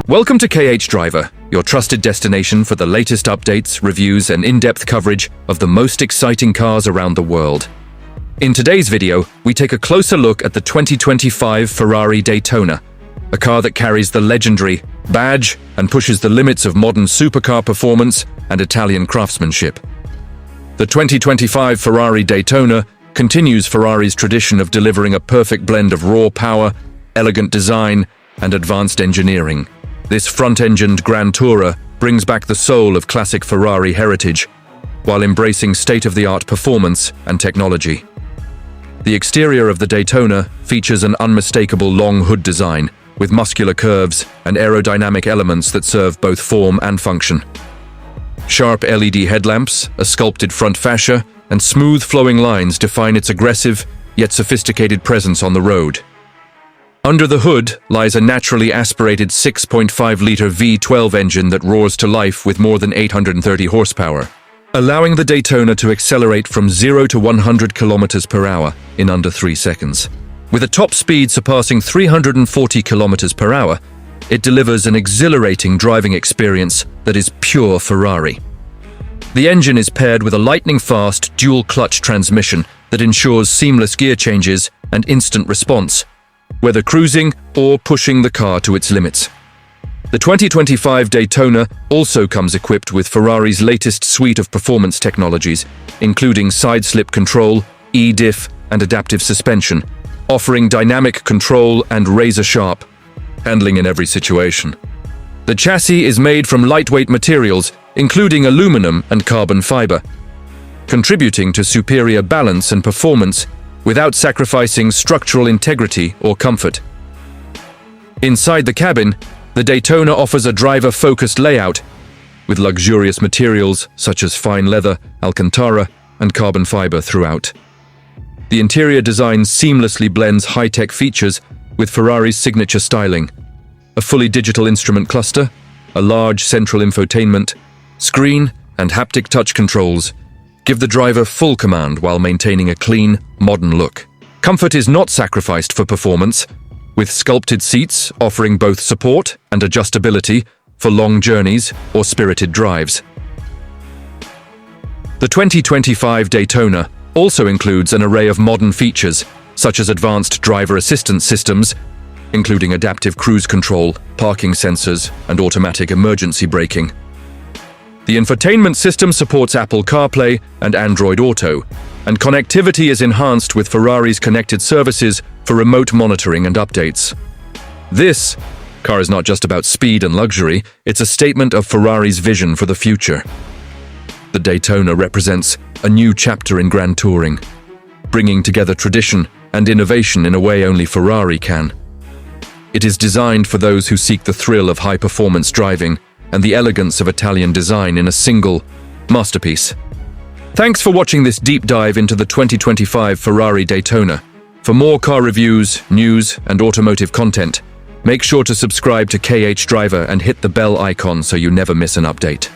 Welcome to KH Driver, your trusted destination for the latest updates, reviews, and in-depth coverage of the most exciting cars around the world. In today's video, we take a closer look at the 2025 Ferrari Daytona, a car that carries the legendary badge and pushes the limits of modern supercar performance and Italian craftsmanship. The 2025 Ferrari Daytona continues Ferrari's tradition of delivering a perfect blend of raw power, elegant design, and advanced engineering. This front-engined Grand Tourer brings back the soul of classic Ferrari heritage, while embracing state-of-the-art performance and technology. The exterior of the Daytona features an unmistakable long hood design, with muscular curves and aerodynamic elements that serve both form and function. Sharp LED headlamps, a sculpted front fascia, and smooth flowing lines define its aggressive, yet sophisticated presence on the road. Under the hood lies a naturally aspirated 6.5-liter V12 engine that roars to life with more than 830 horsepower, allowing the Daytona to accelerate from 0 to 100 kilometers per hour in under 3 seconds. With a top speed surpassing 340 kilometers per hour, it delivers an exhilarating driving experience that is pure Ferrari. The engine is paired with a lightning-fast dual-clutch transmission that ensures seamless gear changes and instant response, whether cruising or pushing the car to its limits. The 2025 Daytona also comes equipped with Ferrari's latest suite of performance technologies, including side-slip control, e-diff, and adaptive suspension, offering dynamic control and razor-sharp handling in every situation. The chassis is made from lightweight materials, including aluminum and carbon fiber, contributing to superior balance and performance without sacrificing structural integrity or comfort. Inside the cabin, the Daytona offers a driver-focused layout with luxurious materials such as fine leather, Alcantara, and carbon fiber throughout. The interior design seamlessly blends high-tech features with Ferrari's signature styling. A fully digital instrument cluster, a large central infotainment, screen, and haptic touch controls give the driver full command while maintaining a clean, modern look. Comfort is not sacrificed for performance, with sculpted seats offering both support and adjustability for long journeys or spirited drives. The 2025 Daytona also includes an array of modern features, such as advanced driver assistance systems, including adaptive cruise control, parking sensors, and automatic emergency braking. The infotainment system supports Apple CarPlay and Android Auto, and connectivity is enhanced with Ferrari's connected services for remote monitoring and updates. This car is not just about speed and luxury, it's a statement of Ferrari's vision for the future. The Daytona represents a new chapter in Grand Touring, bringing together tradition and innovation in a way only Ferrari can. It is designed for those who seek the thrill of high-performance driving and the elegance of Italian design in a single masterpiece. Thanks for watching this deep dive into the 2025 Ferrari Daytona. For more car reviews, news, and automotive content, make sure to subscribe to KH Driver and hit the bell icon so you never miss an update.